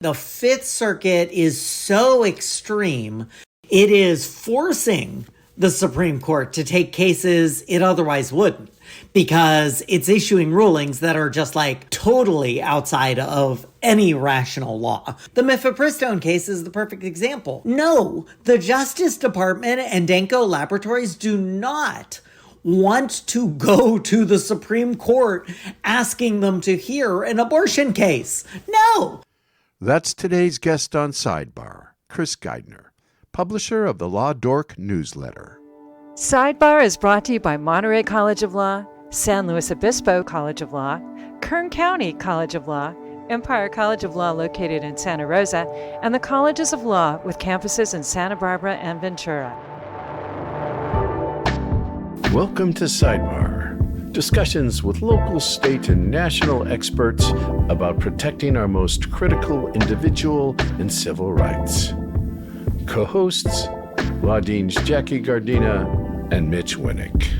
The Fifth Circuit is so extreme, it is forcing the Supreme Court to take cases it otherwise wouldn't, because it's issuing rulings that are just like totally outside of any rational law. The mifepristone case is the perfect example. No, the Justice Department and Danko Laboratories do not want to go to the Supreme Court asking them to hear an abortion case. No. That's today's guest on Sidebar, Chris Geidner, publisher of the Law Dork newsletter. Sidebar is brought to you by Monterey College of Law, San Luis Obispo College of Law, Kern County College of Law, Empire College of Law located in Santa Rosa, and the Colleges of Law with campuses in Santa Barbara and Ventura. Welcome to Sidebar, discussions with local, state, and national experts about protecting our most critical individual and civil rights. Co-hosts, Law Deans Jackie Gardina and Mitch Winnick.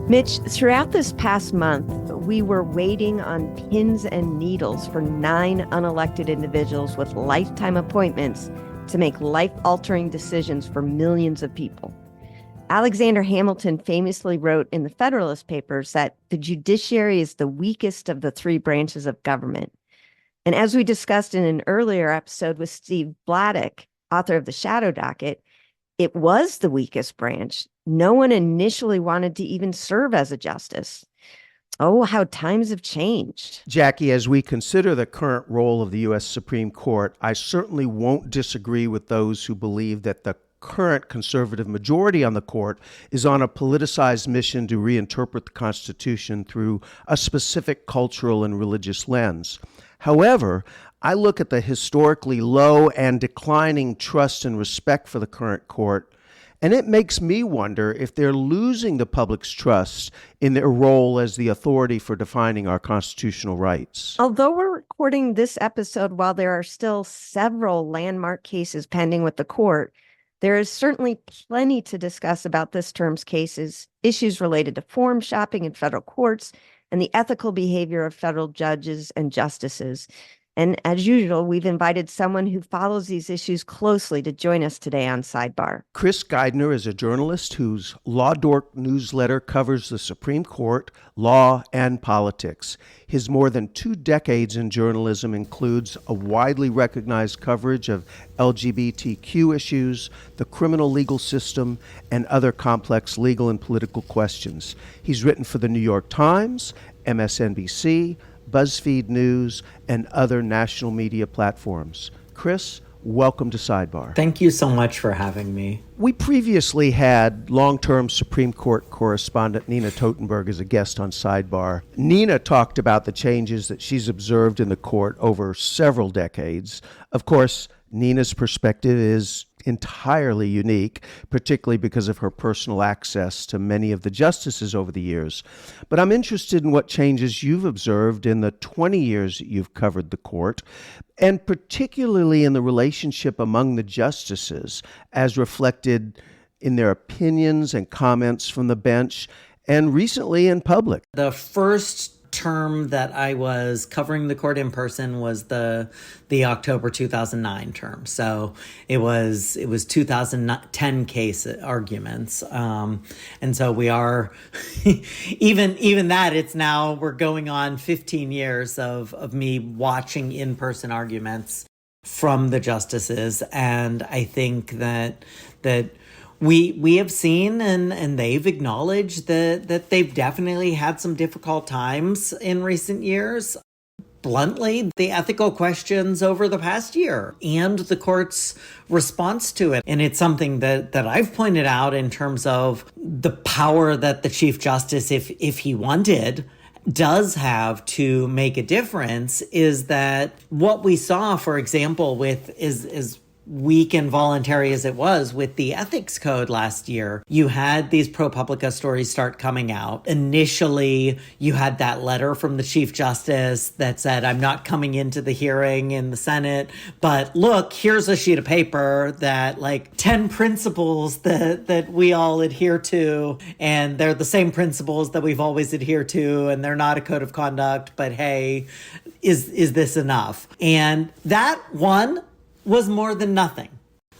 Mitch, throughout this past month, we were waiting on pins and needles for 9 unelected individuals with lifetime appointments to make life-altering decisions for millions of people. Alexander Hamilton famously wrote in the Federalist Papers that the judiciary is the weakest of the 3 branches of government. And as we discussed in an earlier episode with Steve Bladdock, author of The Shadow Docket, it was the weakest branch. No one initially wanted to even serve as a justice. Oh, how times have changed. Jackie, as we consider the current role of the U.S. Supreme Court, I certainly won't disagree with those who believe that the current conservative majority on the court is on a politicized mission to reinterpret the Constitution through a specific cultural and religious lens. However, I look at the historically low and declining trust and respect for the current court, and it makes me wonder if they're losing the public's trust in their role as the authority for defining our constitutional rights. Although we're recording this episode while there are still several landmark cases pending with the court, there is certainly plenty to discuss about this term's cases, issues related to form shopping in federal courts, and the ethical behavior of federal judges and justices. And as usual, we've invited someone who follows these issues closely to join us today on Sidebar. Chris Geidner is a journalist whose Law Dork newsletter covers the Supreme Court, law, and politics. His more than 2 decades in journalism includes a widely recognized coverage of LGBTQ issues, the criminal legal system, and other complex legal and political questions. He's written for the New York Times, MSNBC, BuzzFeed News, and other national media platforms. Chris, welcome to Sidebar. Thank you so much for having me. We previously had long-term Supreme Court correspondent Nina Totenberg as a guest on Sidebar. Nina talked about the changes that she's observed in the court over several decades. Of course, Nina's perspective is entirely unique, particularly because of her personal access to many of the justices over the years. But I'm interested in what changes you've observed in the 20 years that you've covered the court, and particularly in the relationship among the justices as reflected in their opinions and comments from the bench and recently in public. The first term that I was covering the court in person was the October 2009 term. So it was 2010 case arguments. And so we are, even that, it's now, we're going on 15 years of me watching in-person arguments from the justices. And I think that we have seen and they've acknowledged that they've definitely had some difficult times in recent years. Bluntly, the ethical questions over the past year and the court's response to it. And it's something that I've pointed out in terms of the power that the Chief Justice, if he wanted, does have to make a difference, is that what we saw, for example, is weak and voluntary as it was with the ethics code last year, you had these ProPublica stories start coming out. Initially, you had that letter from the Chief Justice that said, I'm not coming into the hearing in the Senate, but look, here's a sheet of paper that 10 principles that we all adhere to, and they're the same principles that we've always adhered to, and they're not a code of conduct, but hey, is this enough? And that one was more than nothing.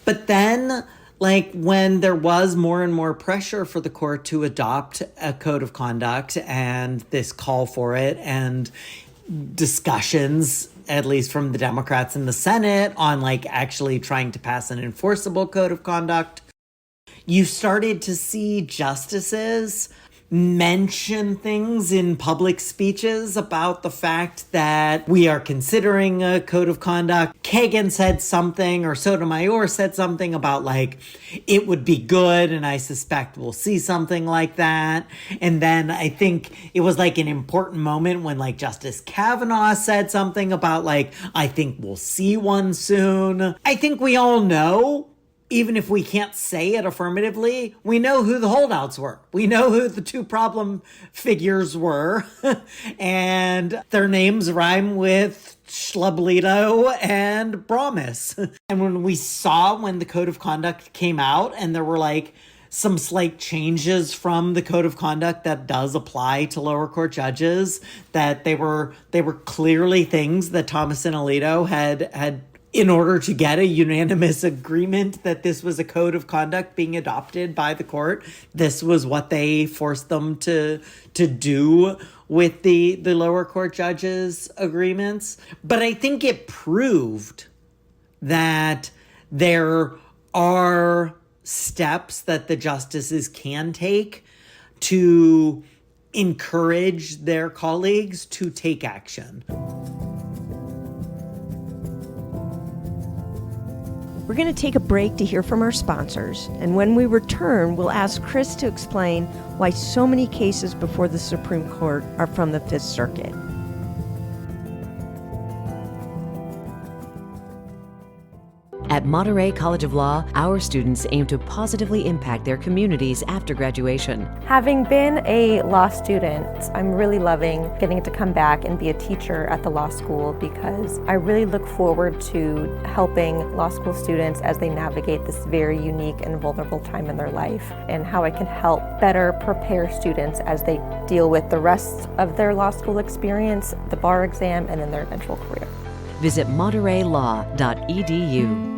But then, when there was more and more pressure for the court to adopt a code of conduct and this call for it and discussions, at least from the Democrats in the Senate, on actually trying to pass an enforceable code of conduct, you started to see justices mention things in public speeches about the fact that we are considering a code of conduct. Kagan said something, or Sotomayor said something about it would be good, and I suspect we'll see something like that. And then I think it was an important moment when Justice Kavanaugh said something about I think we'll see one soon. I think we all know, even if we can't say it affirmatively, we know who the holdouts were. We know who the two problem figures were. And their names rhyme with Schleblito and Bromus. And when the code of conduct came out and there were some slight changes from the code of conduct that does apply to lower court judges, that they were clearly things that Thomas and Alito had in order to get a unanimous agreement that this was a code of conduct being adopted by the court. This was what they forced them to do with the lower court judges' agreements. But I think it proved that there are steps that the justices can take to encourage their colleagues to take action. We're going to take a break to hear from our sponsors, and when we return, we'll ask Chris to explain why so many cases before the Supreme Court are from the Fifth Circuit. At Monterey College of Law, our students aim to positively impact their communities after graduation. Having been a law student, I'm really loving getting to come back and be a teacher at the law school, because I really look forward to helping law school students as they navigate this very unique and vulnerable time in their life, and how I can help better prepare students as they deal with the rest of their law school experience, the bar exam, and then their eventual career. Visit montereylaw.edu.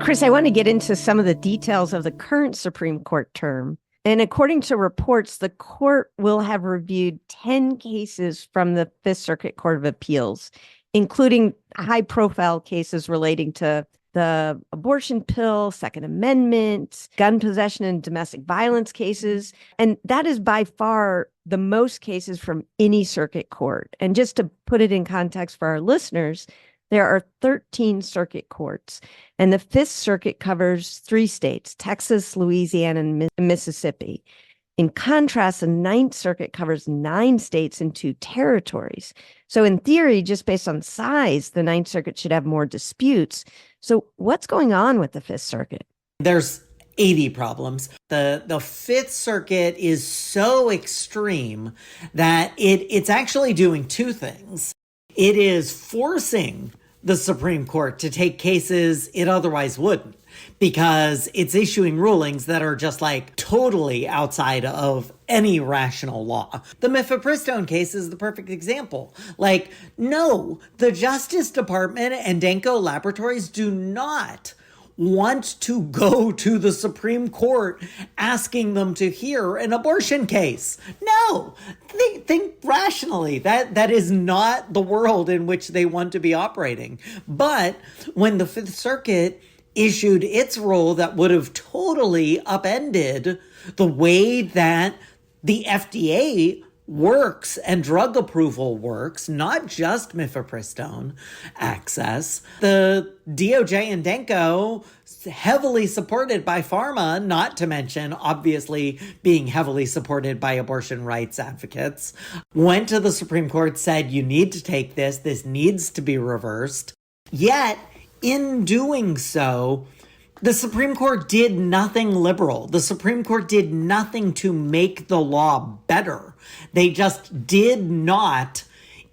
Chris, I want to get into some of the details of the current Supreme Court term. And according to reports, the court will have reviewed 10 cases from the Fifth Circuit Court of Appeals, including high-profile cases relating to the abortion pill, Second Amendment, gun possession and domestic violence cases. And that is by far the most cases from any circuit court. And just to put it in context for our listeners, there are 13 circuit courts, and the Fifth Circuit covers 3 states, Texas, Louisiana, and Mississippi. In contrast, the Ninth Circuit covers 9 states and 2 territories. So in theory, just based on size, the Ninth Circuit should have more disputes. So what's going on with the Fifth Circuit? There's 80 problems. The Fifth Circuit is so extreme that it's actually doing 2 things. It is forcing the Supreme Court to take cases it otherwise wouldn't, because it's issuing rulings that are just totally outside of any rational law. The Mifepristone case is the perfect example. No, the Justice Department and Danko Laboratories do not want to go to the Supreme Court asking them to hear an abortion case. No, they think rationally. That is not the world in which they want to be operating. But when the Fifth Circuit issued its rule that would have totally upended the way that the FDA works and drug approval works, not just mifepristone access. The DOJ and Denko, heavily supported by pharma, not to mention obviously being heavily supported by abortion rights advocates, went to the Supreme Court, said, you need to take this. This needs to be reversed. Yet, in doing so, the Supreme Court did nothing liberal. The Supreme Court did nothing to make the law better. They just did not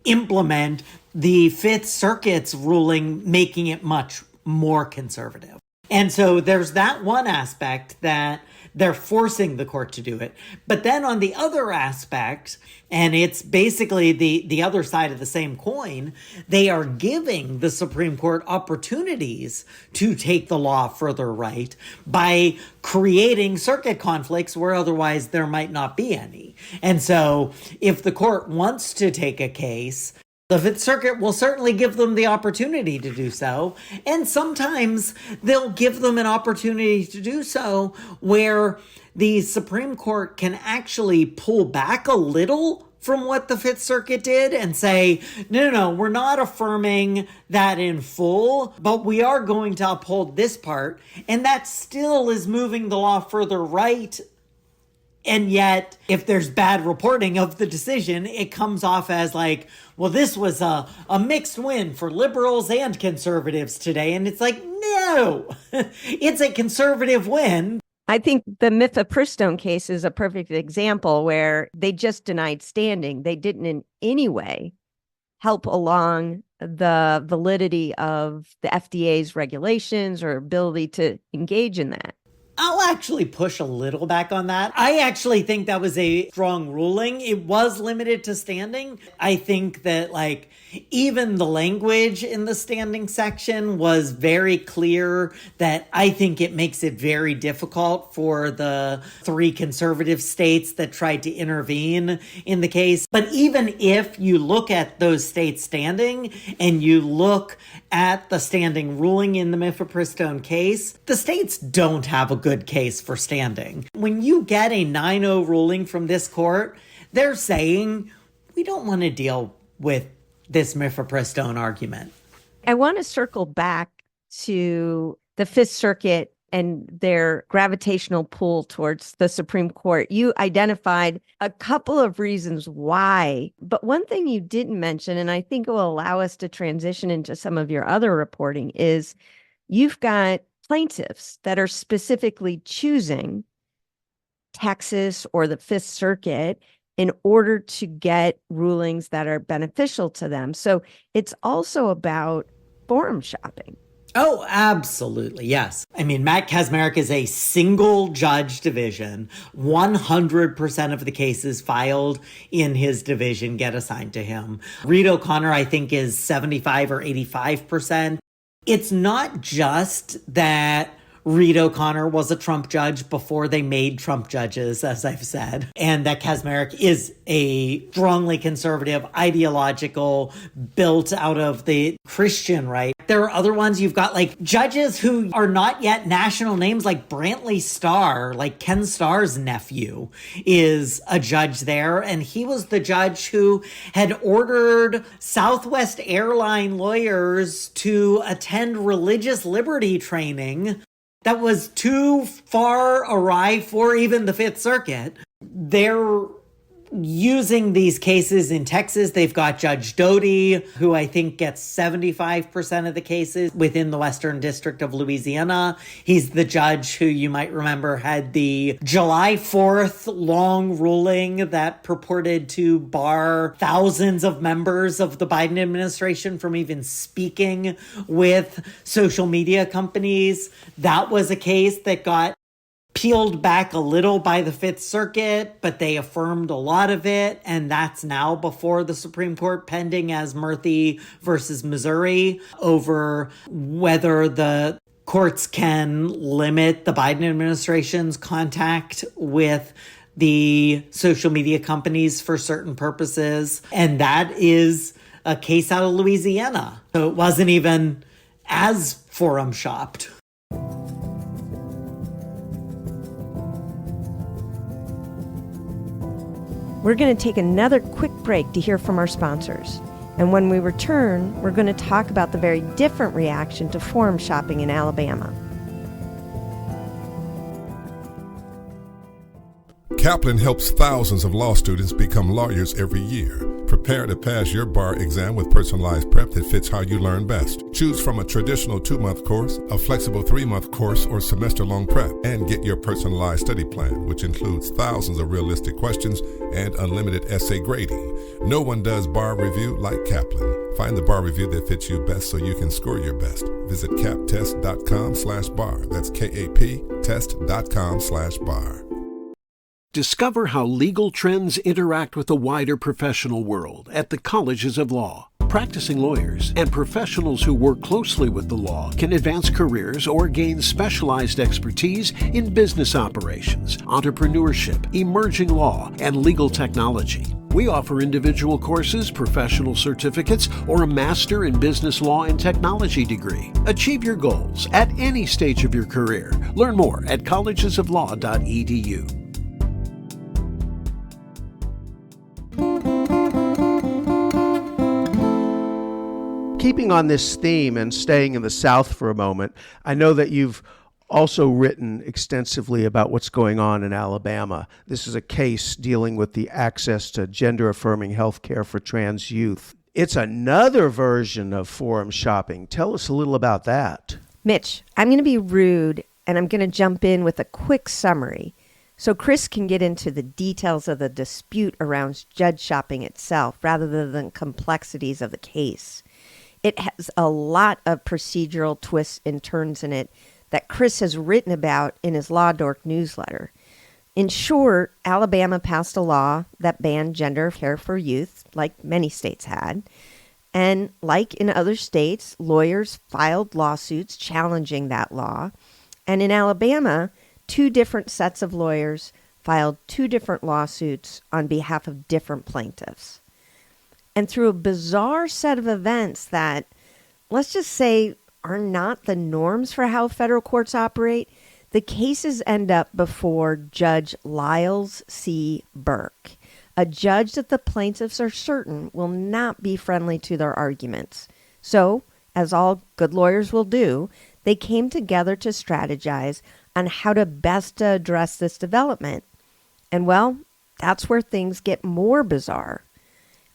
implement the Fifth Circuit's ruling, making it much more conservative. And so there's that one aspect that they're forcing the court to do it. But then on the other aspect, and it's basically the other side of the same coin, they are giving the Supreme Court opportunities to take the law further right by creating circuit conflicts where otherwise there might not be any. And so if the court wants to take a case, the Fifth Circuit will certainly give them the opportunity to do so. And sometimes they'll give them an opportunity to do so where the Supreme Court can actually pull back a little from what the Fifth Circuit did and say, no, we're not affirming that in full, but we are going to uphold this part. And that still is moving the law further right. And yet, if there's bad reporting of the decision, it comes off as like, well, this was a mixed win for liberals and conservatives today. And it's like, no, it's a conservative win. I think the mifepristone case is a perfect example where they just denied standing. They didn't in any way help along the validity of the FDA's regulations or ability to engage in that. I'll actually push a little back on that. I actually think that was a strong ruling. It was limited to standing. I think that even the language in the standing section was very clear that I think it makes it very difficult for the three conservative states that tried to intervene in the case. But even if you look at those states standing and you look at the standing ruling in the mifepristone case, the states don't have a good case for standing. When you get a 9-0 ruling from this court, they're saying, we don't want to deal with this mifepristone argument. I want to circle back to the Fifth Circuit and their gravitational pull towards the Supreme Court. You identified a couple of reasons why, but one thing you didn't mention, and I think it will allow us to transition into some of your other reporting, is you've got plaintiffs that are specifically choosing Texas or the Fifth Circuit in order to get rulings that are beneficial to them. So it's also about forum shopping. Oh, absolutely. Yes. I mean, Matt Kaczmarek is a single judge division. 100% of the cases filed in his division get assigned to him. Reed O'Connor, I think, is 75 or 85%. It's not just that Reed O'Connor was a Trump judge before they made Trump judges, as I've said, and that Kaczmarek is a strongly conservative, ideological, built out of the Christian right. There are other ones. You've got judges who are not yet national names, like Brantley Starr, like Ken Starr's nephew is a judge there. And he was the judge who had ordered Southwest airline lawyers to attend religious liberty training that was too far awry for even the Fifth Circuit. They're using these cases in Texas. They've got Judge Doty, who I think gets 75% of the cases within the Western District of Louisiana. He's the judge who you might remember had the July 4th long ruling that purported to bar thousands of members of the Biden administration from even speaking with social media companies. That was a case that got peeled back a little by the Fifth Circuit, but they affirmed a lot of it, and that's now before the Supreme Court pending as Murthy versus Missouri over whether the courts can limit the Biden administration's contact with the social media companies for certain purposes. And that is a case out of Louisiana. So it wasn't even as forum shopped. We're going to take another quick break to hear from our sponsors. And when we return, we're going to talk about the very different reaction to forum shopping in Alabama. Kaplan helps thousands of law students become lawyers every year. Prepare to pass your bar exam with personalized prep that fits how you learn best. Choose from a traditional 2-month course, a flexible 3-month course, or semester-long prep, and get your personalized study plan, which includes thousands of realistic questions and unlimited essay grading. No one does bar review like Kaplan. Find the bar review that fits you best so you can score your best. Visit captest.com/bar. That's KAP test.com/bar. Discover how legal trends interact with the wider professional world at the colleges of law. Practicing lawyers and professionals who work closely with the law can advance careers or gain specialized expertise in business operations, entrepreneurship, emerging law, and legal technology. We offer individual courses, professional certificates, or a master in business law and technology degree. Achieve your goals at any stage of your career. Learn more at collegesoflaw.edu. Keeping on this theme and staying in the South for a moment, I know that you've also written extensively about what's going on in Alabama. This is a case dealing with the access to gender-affirming health care for trans youth. It's another version of forum shopping. Tell us a little about that. Mitch, I'm going to be rude, and I'm going to jump in with a quick summary so Chris can get into the details of the dispute around judge shopping itself rather than the complexities of the case. It has a lot of procedural twists and turns in it that Chris has written about in his Law Dork newsletter. In short, Alabama passed a law that banned gender care for youth, like many states had. And like in other states, lawyers filed lawsuits challenging that law. And in Alabama, 2 different sets of lawyers filed 2 different lawsuits on behalf of different plaintiffs. And through a bizarre set of events that, let's just say, are not the norms for how federal courts operate, the cases end up before Judge Lyles C. Burke, a judge that the plaintiffs are certain will not be friendly to their arguments. So, as all good lawyers will do, they came together to strategize on how to best address this development. And well, that's where things get more bizarre.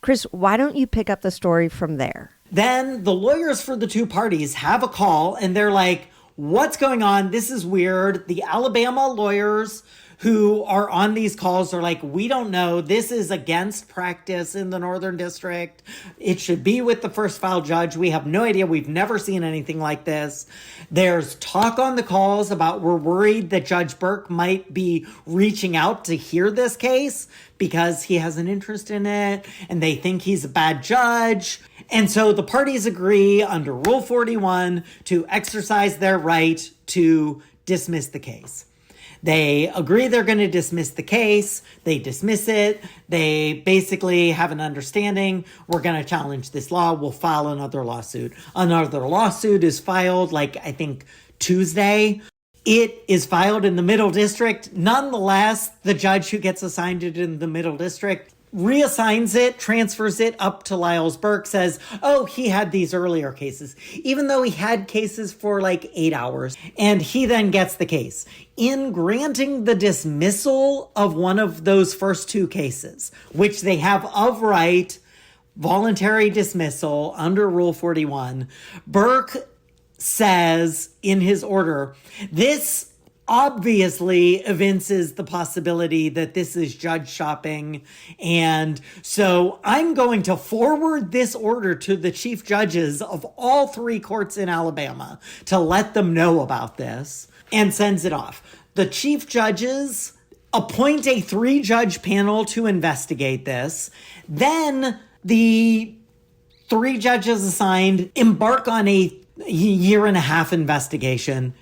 Chris, why don't you pick up the story from there? Then the lawyers for the 2 parties have a call and they're like, what's going on? This is weird. The Alabama lawyers who are on these calls are like, we don't know. This is against practice in the Northern District. It should be with the first file judge. We have no idea. We've never seen anything like this. There's talk on the calls about we're worried that Judge Burke might be reaching out to hear this case because he has an interest in it and they think he's a bad judge. And so the parties agree under Rule 41 to exercise their right to dismiss the case. They agree they're going to dismiss the case. They dismiss it. They basically have an understanding. We're going to challenge this law. We'll file another lawsuit. Another lawsuit is filed, I think, Tuesday. It is filed in the Middle District. Nonetheless, the judge who gets assigned it in the Middle District reassigns it, transfers it up to Lyles Burke, says, oh, he had these earlier cases, even though he had cases for 8 hours. And he then gets the case. In granting the dismissal of one of those first 2 cases, which they have of right, voluntary dismissal under Rule 41, Burke says in his order, this obviously evinces the possibility that this is judge shopping. And so I'm going to forward this order to the chief judges of all 3 courts in Alabama to let them know about this, and sends it off. The chief judges appoint a 3-judge panel to investigate this. Then the 3 judges assigned embark on a 1.5-year investigation.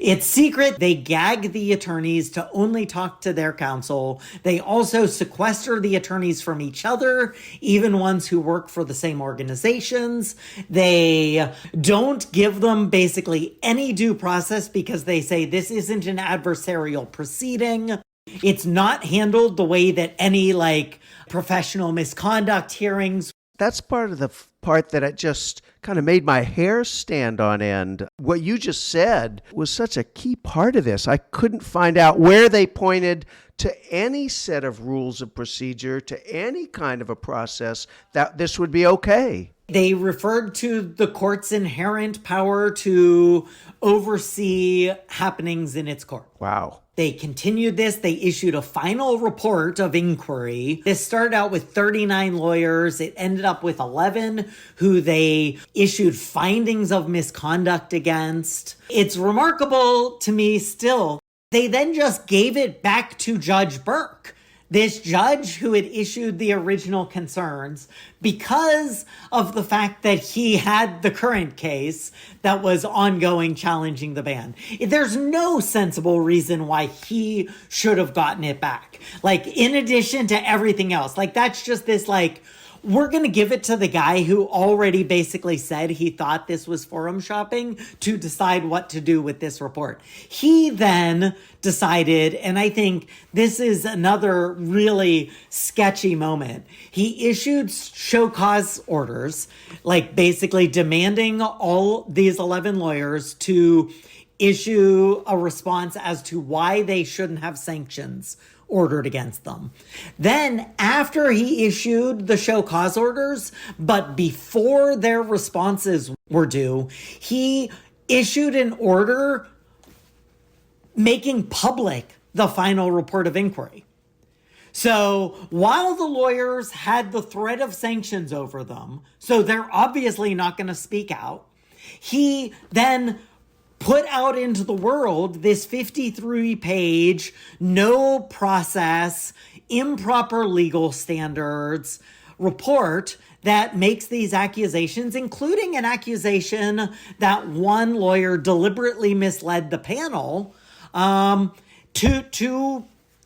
It's secret. They gag the attorneys to only talk to their counsel. They also sequester the attorneys from each other, even ones who work for the same organizations. They don't give them basically any due process because they say this isn't an adversarial proceeding. It's not handled the way that any like professional misconduct hearings. That's part of the part that it just kind of made my hair stand on end. What you just said was such a key part of this. I couldn't find out where they pointed to any set of rules of procedure, to any kind of a process that this would be okay. They referred to the court's inherent power to oversee happenings in its court. Wow. They continued this. They issued a final report of inquiry. This started out with 39 lawyers. It ended up with 11 who they issued findings of misconduct against. It's remarkable to me still. They then just gave it back to Judge Burke, this judge who had issued the original concerns, because of the fact that he had the current case that was ongoing challenging the ban. There's no sensible reason why he should have gotten it back. Like, in addition to everything else, like, that's just this, like, we're going to give it to the guy who already basically said he thought this was forum shopping to decide what to do with this report. He then decided, and I think this is another really sketchy moment, he issued show cause orders, like basically demanding all these 11 lawyers to issue a response as to why they shouldn't have sanctions ordered against them. Then, after he issued the show cause orders, but before their responses were due, he issued an order making public the final report of inquiry. So while the lawyers had the threat of sanctions over them, so they're obviously not going to speak out, he then put out into the world this 53-page, no process, improper legal standards report that makes these accusations, including an accusation that one lawyer deliberately misled the panel, to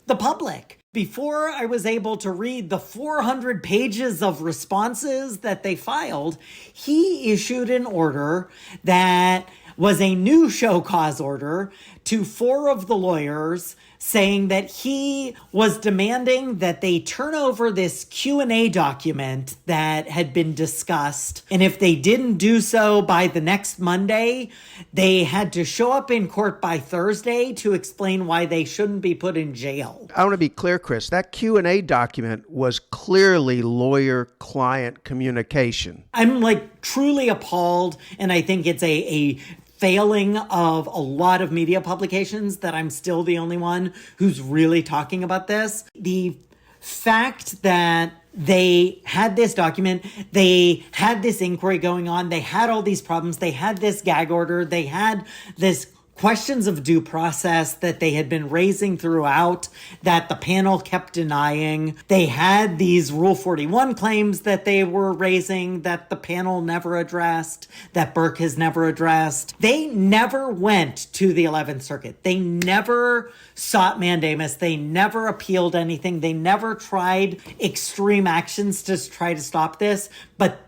the public. Before I was able to read the 400 pages of responses that they filed, he issued an order that was a new show cause order to 4 of the lawyers, saying that he was demanding that they turn over this Q&A document that had been discussed. And if they didn't do so by the next Monday, they had to show up in court by Thursday to explain why they shouldn't be put in jail. I want to be clear, Chris. That Q&A document was clearly lawyer-client communication. I'm like truly appalled, and I think it's a failing of a lot of media publications that I'm still the only one who's really talking about this. The fact that they had this document, they had this inquiry going on, they had all these problems, they had this gag order, they had this questions of due process that they had been raising throughout that the panel kept denying. They had these Rule 41 claims that they were raising that the panel never addressed, that Burke has never addressed. They never went to the 11th Circuit. They never sought mandamus. They never appealed anything. They never tried extreme actions to try to stop this. But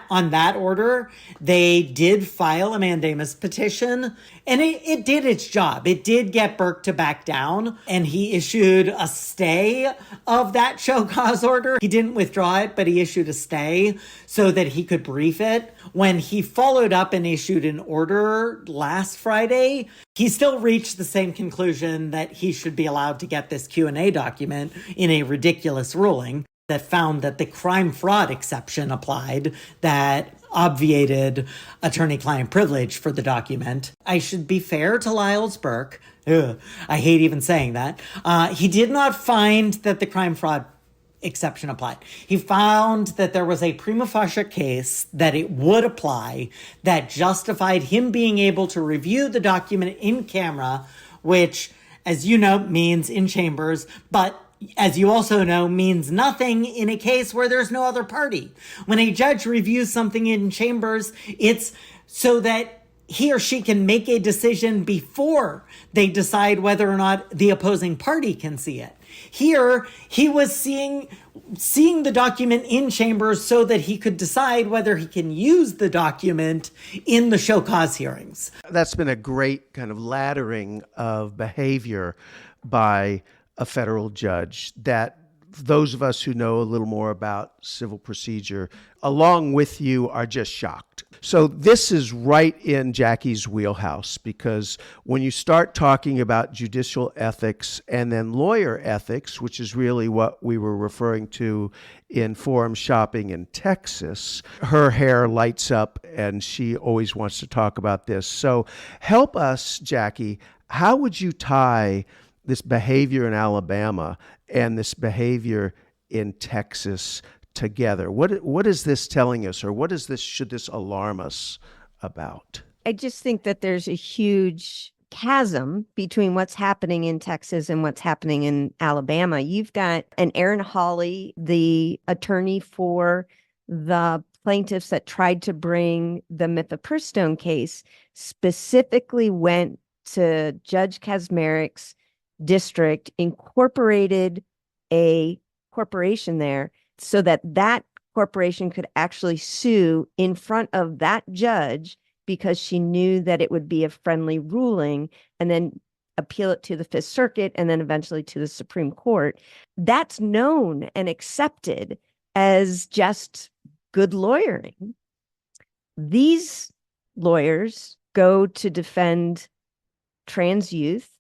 on that order, they did file a mandamus petition, and it did its job. It did get Burke to back down, and he issued a stay of that show cause order. He didn't withdraw it, but he issued a stay so that he could brief it. When he followed up and issued an order last Friday, he still reached the same conclusion that he should be allowed to get this Q&A document in a ridiculous ruling that found that the crime fraud exception applied that obviated attorney-client privilege for the document. I should be fair to Lyles Burke. I hate even saying that. He did not find that the crime fraud exception applied. He found that there was a prima facie case that it would apply that justified him being able to review the document in camera, which, as you know, means in chambers, but as you also know, means nothing in a case where there's no other party. When a judge reviews something in chambers, it's so that he or she can make a decision before they decide whether or not the opposing party can see it. Here, he was seeing the document in chambers so that he could decide whether he can use the document in the show cause hearings. That's been a great kind of laddering of behavior by a federal judge that those of us who know a little more about civil procedure, along with you, are just shocked. So this is right in Jackie's wheelhouse, because when you start talking about judicial ethics and then lawyer ethics, which is really what we were referring to in forum shopping in Texas, her hair lights up and she always wants to talk about this. So help us, Jackie, how would you tie this behavior in Alabama and this behavior in Texas together? What is this telling us, or should this alarm us about? I just think that there's a huge chasm between what's happening in Texas and what's happening in Alabama. You've got an Aaron Hawley, the attorney for the plaintiffs that tried to bring the Mifepristone case, specifically went to Judge Kaczmarek's district, incorporated a corporation there so that that corporation could actually sue in front of that judge, because she knew that it would be a friendly ruling, and then appeal it to the Fifth Circuit and then eventually to the Supreme Court. That's known and accepted as just good lawyering. These lawyers go to defend trans youth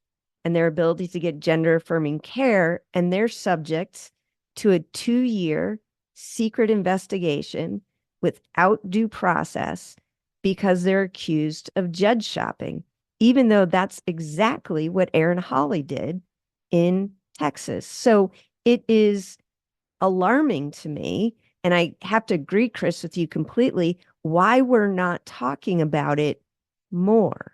and their ability to get gender affirming care, and they're subject to a 2-year secret investigation without due process because they're accused of judge shopping, even though that's exactly what Aaron Hawley did in Texas. So it is alarming to me, and I have to agree, Chris, with you completely, why we're not talking about it more.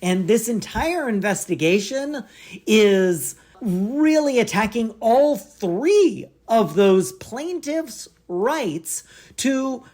And this entire investigation is really attacking all three of those plaintiffs' rights to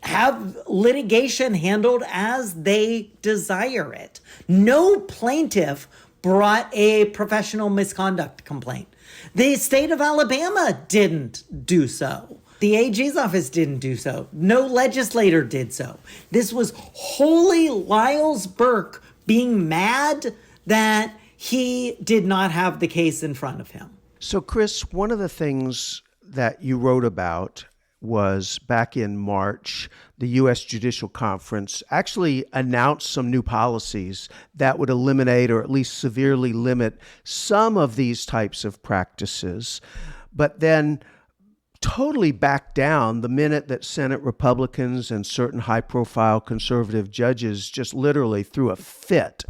have litigation handled as they desire it. No plaintiff brought a professional misconduct complaint. The state of Alabama didn't do so. The AG's office didn't do so. No legislator did so. This was wholly Lyles Burke being mad that he did not have the case in front of him. So, Chris, one of the things that you wrote about was back in March, the U.S. Judicial Conference actually announced some new policies that would eliminate or at least severely limit some of these types of practices, but then totally backed down the minute that Senate Republicans and certain high-profile conservative judges just literally threw a fit.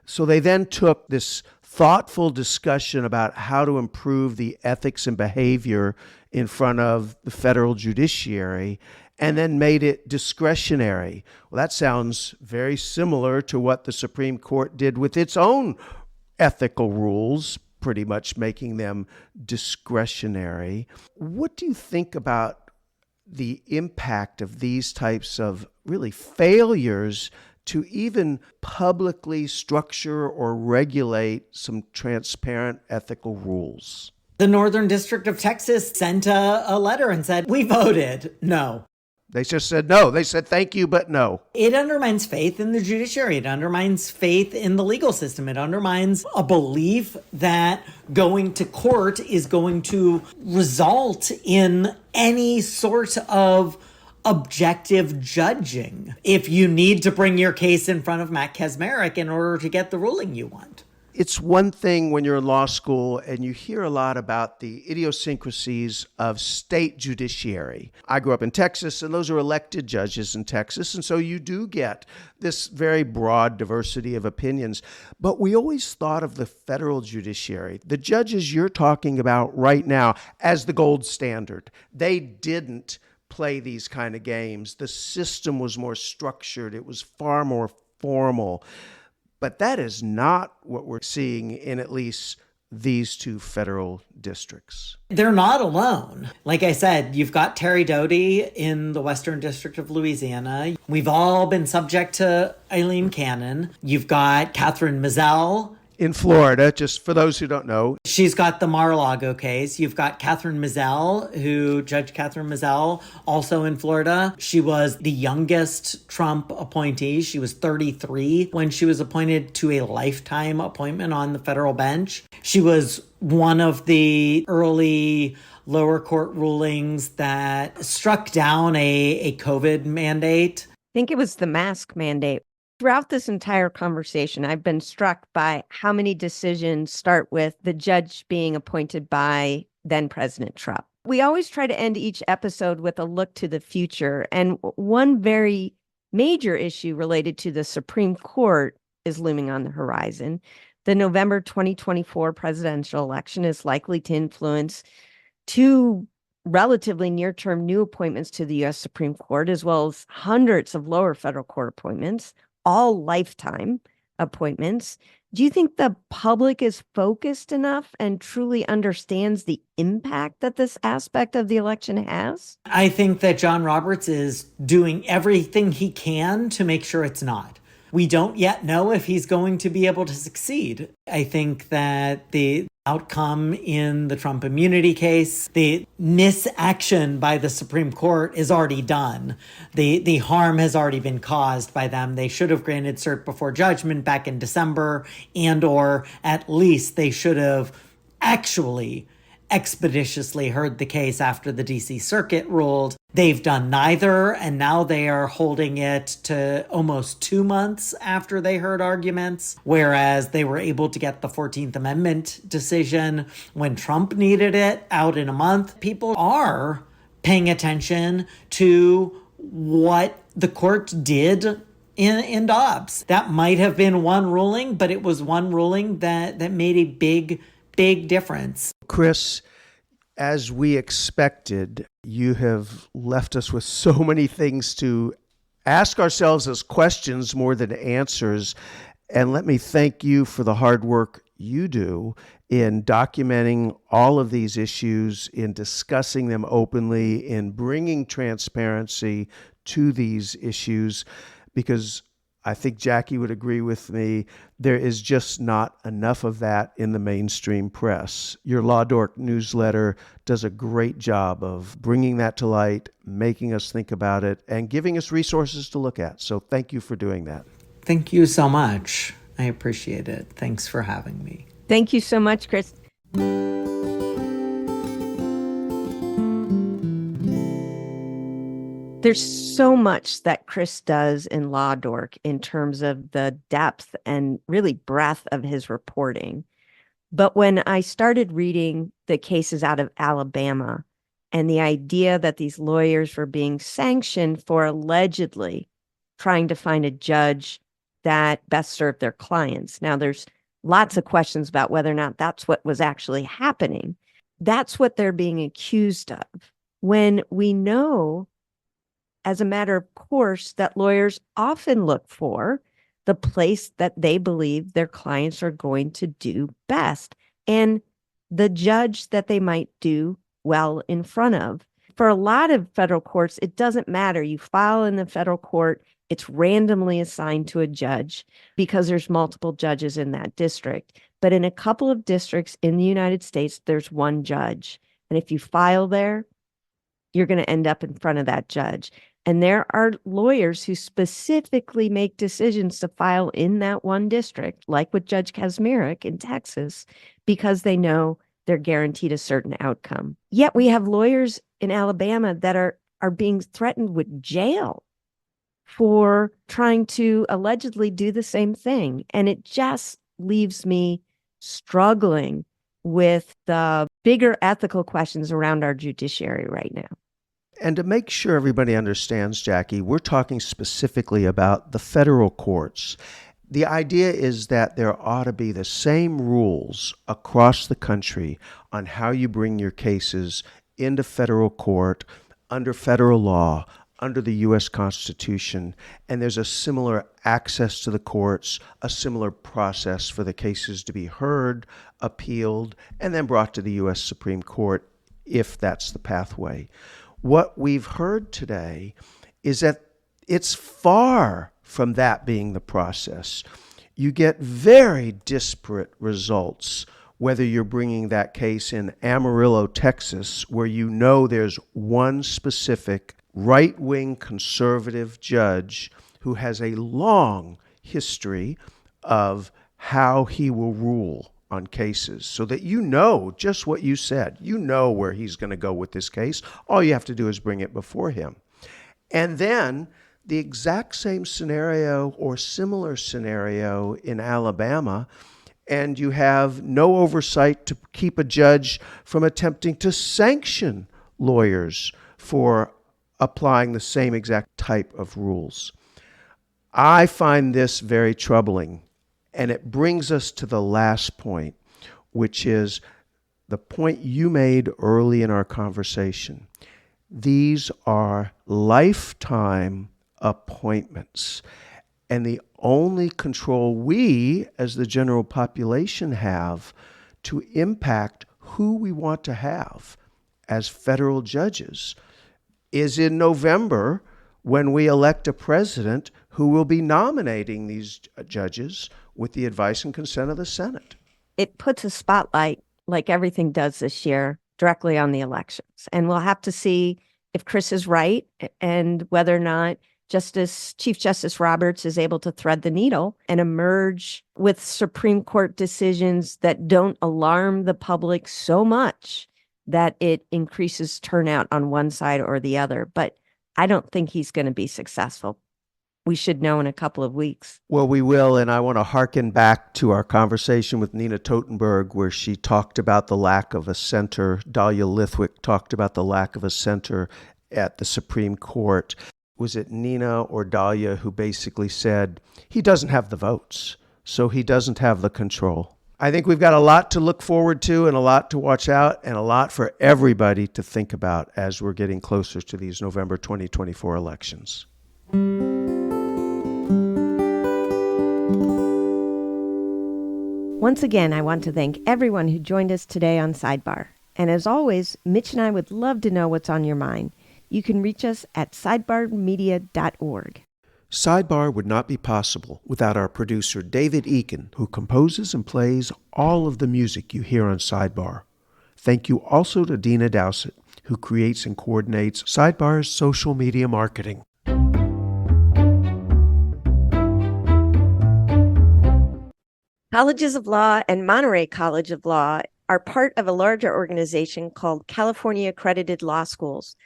So they then took this thoughtful discussion about how to improve the ethics and behavior in front of the federal judiciary and then made it discretionary. Well, that sounds very similar to what the Supreme Court did with its own ethical rules, pretty much making them discretionary. What do you think about the impact of these types of really failures to even publicly structure or regulate some transparent ethical rules? The Northern District of Texas sent a letter and said, we voted no. They just said no. They said thank you, but no. It undermines faith in the judiciary. It undermines faith in the legal system. It undermines a belief that going to court is going to result in any sort of objective judging if you need to bring your case in front of Matt Kaczmarek in order to get the ruling you want. It's one thing when you're in law school and you hear a lot about the idiosyncrasies of state judiciary. I grew up in Texas, and those are elected judges in Texas, and so you do get this very broad diversity of opinions. But we always thought of the federal judiciary, the judges you're talking about right now, as the gold standard. They didn't play these kind of games. The system was more structured. It was far more formal. But that is not what we're seeing in at least these two federal districts. They're not alone. Like I said, you've got Terry Doty in the Western District of Louisiana. We've all been subject to Eileen Cannon. You've got Catherine Mizell In Florida, just for those who don't know. She's got the Mar-a-Lago case. You've got Judge Catherine Mizell, also in Florida. She was the youngest Trump appointee. She was 33 when she was appointed to a lifetime appointment on the federal bench. She was one of the early lower court rulings that struck down a COVID mandate. I think it was the mask mandate. Throughout this entire conversation, I've been struck by how many decisions start with the judge being appointed by then President Trump. We always try to end each episode with a look to the future. And one very major issue related to the Supreme Court is looming on the horizon. The November 2024 presidential election is likely to influence two relatively near-term new appointments to the U.S. Supreme Court, as well as hundreds of lower federal court appointments, all lifetime appointments. Do you think the public is focused enough and truly understands the impact that this aspect of the election has? I think that John Roberts is doing everything he can to make sure it's not. We don't yet know if he's going to be able to succeed. I think that the outcome in the Trump immunity case, the misaction by the Supreme Court is already done. The harm has already been caused by them. They should have granted cert before judgment back in December, and or at least they should have actually expeditiously heard the case after the DC Circuit ruled. They've done neither, and now they are holding it to almost 2 months after they heard arguments, whereas they were able to get the 14th Amendment decision when Trump needed it out in a month. People are paying attention to what the court did in Dobbs. That might have been one ruling, but it was one ruling that made a big difference. Chris, as we expected, you have left us with so many things to ask ourselves as questions more than answers. And let me thank you for the hard work you do in documenting all of these issues, in discussing them openly, in bringing transparency to these issues, because I think Jackie would agree with me, there is just not enough of that in the mainstream press. Your Law Dork newsletter does a great job of bringing that to light, making us think about it, and giving us resources to look at. So thank you for doing that. Thank you so much. I appreciate it. Thanks for having me. Thank you so much, Chris. There's so much that Chris does in Law Dork in terms of the depth and really breadth of his reporting. But when I started reading the cases out of Alabama and the idea that these lawyers were being sanctioned for allegedly trying to find a judge that best served their clients. Now, there's lots of questions about whether or not that's what was actually happening. That's what they're being accused of. When we know, as a matter of course, that lawyers often look for the place that they believe their clients are going to do best and the judge that they might do well in front of. For a lot of federal courts, it doesn't matter. You file in the federal court, it's randomly assigned to a judge because there's multiple judges in that district. But in a couple of districts in the United States, there's one judge. And if you file there, you're going to end up in front of that judge. And there are lawyers who specifically make decisions to file in that one district, like with Judge Kaczmarek in Texas, because they know they're guaranteed a certain outcome. Yet we have lawyers in Alabama that are being threatened with jail for trying to allegedly do the same thing. And it just leaves me struggling with the bigger ethical questions around our judiciary right now. And to make sure everybody understands, Jackie, we're talking specifically about the federal courts. The idea is that there ought to be the same rules across the country on how you bring your cases into federal court, under federal law, under the U.S. Constitution, and there's a similar access to the courts, a similar process for the cases to be heard, appealed, and then brought to the U.S. Supreme Court if that's the pathway. What we've heard today is that it's far from that being the process. you get very disparate results whether you're bringing that case in Amarillo, Texas, where you know there's one specific right-wing conservative judge who has a long history of how he will rule on cases, so that you know just what you said. You know where he's going to go with this case. All you have to do is bring it before him. And then the exact same scenario or similar scenario in Alabama, and you have no oversight to keep a judge from attempting to sanction lawyers for applying the same exact type of rules. I find this very troubling, and it brings us to the last point, which is the point you made early in our conversation. These are lifetime appointments, and the only control we as the general population have to impact who we want to have as federal judges is in November, when we elect a president who will be nominating these judges with the advice and consent of the Senate. It puts a spotlight, like everything does this year, directly on the elections. And we'll have to see if Chris is right and whether or not Chief Justice Roberts is able to thread the needle and emerge with Supreme Court decisions that don't alarm the public so much that it increases turnout on one side or the other. But I don't think he's going to be successful. We should know in a couple of weeks. Well, we will, and I want to hearken back to our conversation with Nina Totenberg, where she talked about the lack of a center. Dahlia Lithwick talked about the lack of a center at the Supreme Court. Was it Nina or Dahlia who basically said, he doesn't have the votes, so he doesn't have the control? I think we've got a lot to look forward to and a lot to watch out and a lot for everybody to think about as we're getting closer to these November 2024 elections. Once again, I want to thank everyone who joined us today on Sidebar. And as always, Mitch and I would love to know what's on your mind. You can reach us at sidebarmedia.org. Sidebar would not be possible without our producer, David Eakin, who composes and plays all of the music you hear on Sidebar. Thank you also to Dina Dowsett, who creates and coordinates Sidebar's social media marketing. Colleges of Law and Monterey College of Law are part of a larger organization called California Accredited Law Schools.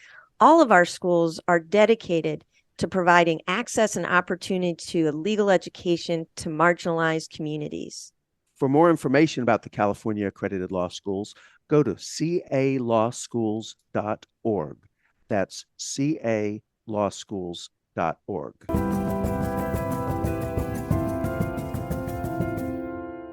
All of our schools are dedicated to providing access and opportunity to a legal education to marginalized communities. For more information about the California Accredited Law Schools, go to calawschools.org. That's calawschools.org.